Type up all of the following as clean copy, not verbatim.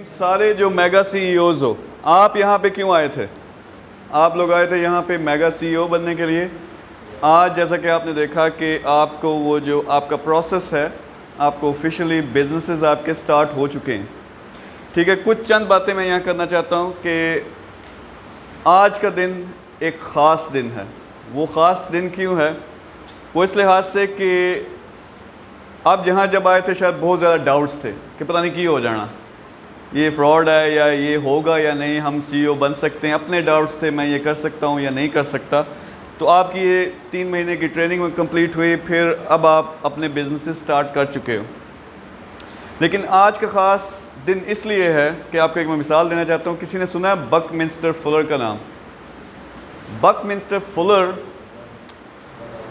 سارے جو میگا سی E Os ہو، آپ یہاں پہ کیوں آئے تھے؟ آپ لوگ آئے تھے یہاں پہ میگا سی ای او بننے کے لیے۔ آج جیسا کہ آپ نے دیکھا کہ آپ کو وہ جو آپ کا پروسیس ہے، آپ کو آفیشیلی بزنسز آپ کے سٹارٹ ہو چکے ہیں، ٹھیک ہے۔ کچھ چند باتیں میں یہاں کرنا چاہتا ہوں کہ آج کا دن ایک خاص دن ہے۔ وہ خاص دن کیوں ہے؟ وہ اس لحاظ سے کہ آپ جہاں جب آئے تھے شاید بہت زیادہ ڈاؤٹس تھے کہ پتہ نہیں کی ہو جانا، یہ فراڈ ہے یا یہ ہوگا یا نہیں، ہم سی ای او بن سکتے ہیں، اپنے ڈاؤٹس تھے میں یہ کر سکتا ہوں یا نہیں کر سکتا۔ تو آپ کی یہ 3 مہینے کی ٹریننگ میں کمپلیٹ ہوئی، پھر اب آپ اپنے بزنس سٹارٹ کر چکے ہو۔ لیکن آج کا خاص دن اس لیے ہے کہ آپ کو ایک میں مثال دینا چاہتا ہوں۔ کسی نے سنا ہے بک منسٹر فلر کا نام؟ بک منسٹر فلر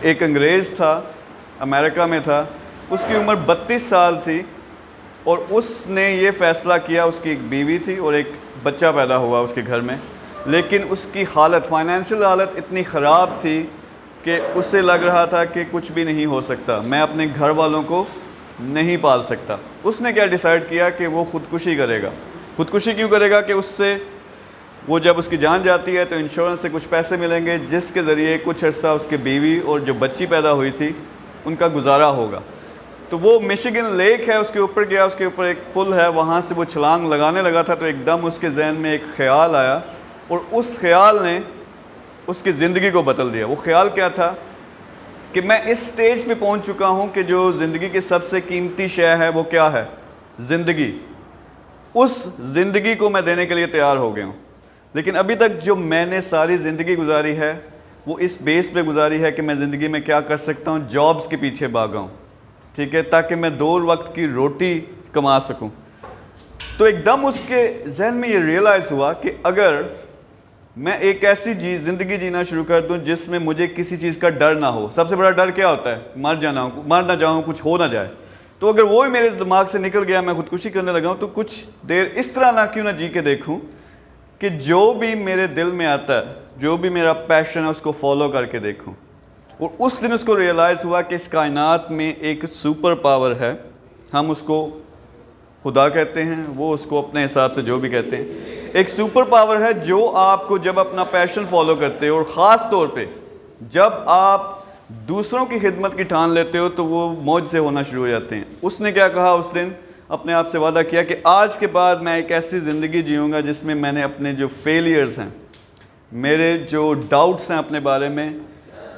ایک انگریز تھا، امریکہ میں تھا، اس کی عمر 32 سال تھی، اور اس نے یہ فیصلہ کیا، اس کی ایک بیوی تھی اور ایک بچہ پیدا ہوا اس کے گھر میں، لیکن اس کی حالت، فائنینشیل حالت اتنی خراب تھی کہ اسے لگ رہا تھا کہ کچھ بھی نہیں ہو سکتا، میں اپنے گھر والوں کو نہیں پال سکتا۔ اس نے کیا ڈیسائیڈ کیا کہ وہ خودکشی کرے گا۔ خودکشی کیوں کرے گا؟ کہ اس سے وہ جب اس کی جان جاتی ہے تو انشورنس سے کچھ پیسے ملیں گے، جس کے ذریعے کچھ عرصہ اس کے بیوی اور جو بچی پیدا ہوئی تھی ان کا گزارا ہوگا۔ تو وہ میشیگن لیک ہے، اس کے اوپر گیا، اس کے اوپر ایک پل ہے، وہاں سے وہ چھلانگ لگانے لگا تھا، تو ایک دم اس کے ذہن میں ایک خیال آیا، اور اس خیال نے اس کی زندگی کو بدل دیا۔ وہ خیال کیا تھا کہ میں اس سٹیج پہ پہنچ چکا ہوں کہ جو زندگی کی سب سے قیمتی شے ہے وہ کیا ہے؟ زندگی۔ اس زندگی کو میں دینے کے لیے تیار ہو گیا ہوں، لیکن ابھی تک جو میں نے ساری زندگی گزاری ہے وہ اس بیس پہ گزاری ہے کہ میں زندگی میں کیا کر سکتا ہوں، جابز کے پیچھے بھاگا ہوں، ٹھیک ہے، تاکہ میں 2 وقت کی روٹی کما سکوں۔ تو ایک دم اس کے ذہن میں یہ ریئلائز ہوا کہ اگر میں ایک ایسی زندگی جینا شروع کر دوں جس میں مجھے کسی چیز کا ڈر نہ ہو۔ سب سے بڑا ڈر کیا ہوتا ہے؟ مر نہ جاؤں، کچھ ہو نہ جائے۔ تو اگر وہی میرے دماغ سے نکل گیا، میں خودکشی کرنے لگا ہوں، تو کچھ دیر اس طرح نہ کیوں نہ جی کے دیکھوں کہ جو بھی میرے دل میں آتا ہے، جو بھی میرا پیشن ہے، اس کو فالو کر کے دیکھوں۔ اور اس دن اس کو ریئلائز ہوا کہ اس کائنات میں ایک سپر پاور ہے، ہم اس کو خدا کہتے ہیں، وہ اس کو اپنے حساب سے جو بھی کہتے ہیں۔ ایک سپر پاور ہے جو آپ کو جب اپنا پیشن فالو کرتے ہو، اور خاص طور پہ جب آپ دوسروں کی خدمت کی ٹھان لیتے ہو، تو وہ موج سے ہونا شروع ہو جاتے ہیں۔ اس نے کیا کہا اس دن؟ اپنے آپ سے وعدہ کیا کہ آج کے بعد میں ایک ایسی زندگی جیوں گا جس میں نے اپنے جو فیلیئرز ہیں، میرے جو ڈاؤٹس ہیں اپنے بارے میں،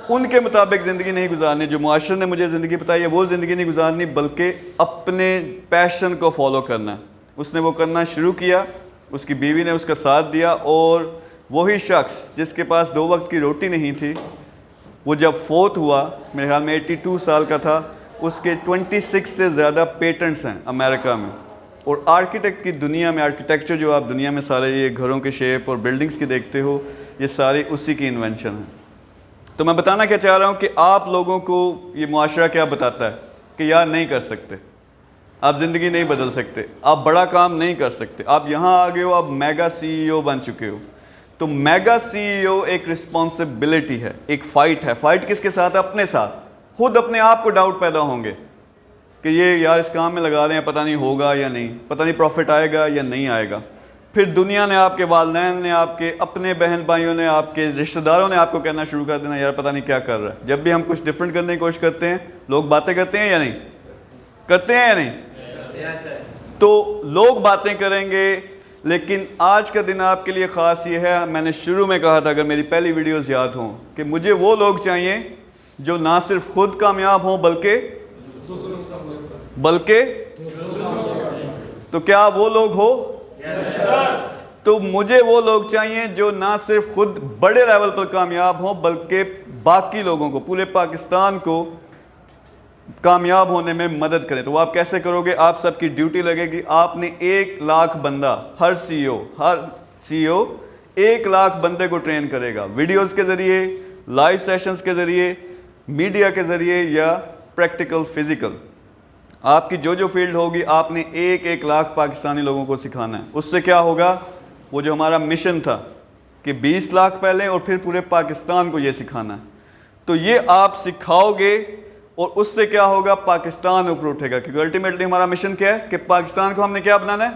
ان کے مطابق زندگی نہیں گزارنی، جو معاشرے نے مجھے زندگی بتائی ہے وہ زندگی نہیں گزارنی، بلکہ اپنے پیشن کو فالو کرنا ہے۔ اس نے وہ کرنا شروع کیا، اس کی بیوی نے اس کا ساتھ دیا، اور وہی شخص جس کے پاس 2 وقت کی روٹی نہیں تھی، وہ جب فوت ہوا، میرے خیال میں 82 سال کا تھا، اس کے 26 سے زیادہ پیٹنٹس ہیں امریکہ میں۔ اور آرکیٹیکٹ کی دنیا میں، آرکیٹیکچر جو آپ دنیا میں سارے یہ گھروں کے شیپ اور بلڈنگز کی دیکھتے ہو، یہ ساری اسی کی انوینشن ہے۔ تو میں بتانا کیا چاہ رہا ہوں کہ آپ لوگوں کو یہ معاشرہ کیا بتاتا ہے کہ یار نہیں کر سکتے، آپ زندگی نہیں بدل سکتے، آپ بڑا کام نہیں کر سکتے، آپ یہاں آ گئے ہو، آپ میگا سی ای او بن چکے ہو۔ تو میگا سی ای او ایک رسپانسبلٹی ہے، ایک فائٹ ہے۔ فائٹ کس کے ساتھ؟ اپنے ساتھ۔ خود اپنے آپ کو ڈاؤٹ پیدا ہوں گے کہ یہ یار اس کام میں لگا رہے ہیں، پتہ نہیں ہوگا یا نہیں، پتہ نہیں پروفٹ آئے گا یا نہیں آئے گا۔ پھر دنیا نے، آپ کے والدین نے، آپ کے اپنے بہن بھائیوں نے، آپ کے رشتہ داروں نے آپ کو کہنا شروع کر دینا یار پتہ نہیں کیا کر رہا ہے۔ جب بھی ہم کچھ ڈفرینٹ کرنے کی کوشش کرتے ہیں، لوگ باتیں کرتے ہیں یا نہیں کرتے ہیں یا نہیں؟ تو لوگ باتیں کریں گے، لیکن آج کا دن آپ کے لیے خاص یہ ہے، میں نے شروع میں کہا تھا، اگر میری پہلی ویڈیوز یاد ہوں، کہ مجھے وہ لوگ چاہیے جو نہ صرف خود کامیاب ہوں بلکہ تو کیا وہ لوگ ہو؟ تو مجھے وہ لوگ چاہیے جو نہ صرف خود بڑے لیول پر کامیاب ہوں، بلکہ باقی لوگوں کو، پورے پاکستان کو کامیاب ہونے میں مدد کریں۔ تو وہ آپ کیسے کرو گے؟ آپ سب کی ڈیوٹی لگے گی، آپ نے 1 لاکھ بندہ، ہر سی ای او 1 لاکھ بندے کو ٹرین کرے گا، ویڈیوز کے ذریعے، لائیو سیشنز کے ذریعے، میڈیا کے ذریعے، یا پریکٹیکل فزیکل۔ آپ کی جو فیلڈ ہوگی، آپ نے 1 لاکھ پاکستانی لوگوں کو سکھانا ہے۔ اس سے کیا ہوگا؟ وہ جو ہمارا مشن تھا کہ 20 لاکھ پہلے اور پھر پورے پاکستان کو یہ سکھانا ہے، تو یہ آپ سکھاؤ گے، اور اس سے کیا ہوگا؟ پاکستان اوپر اٹھے گا، کیونکہ الٹیمیٹلی ہمارا مشن کیا ہے کہ پاکستان کو ہم نے کیا بنانا ہے؟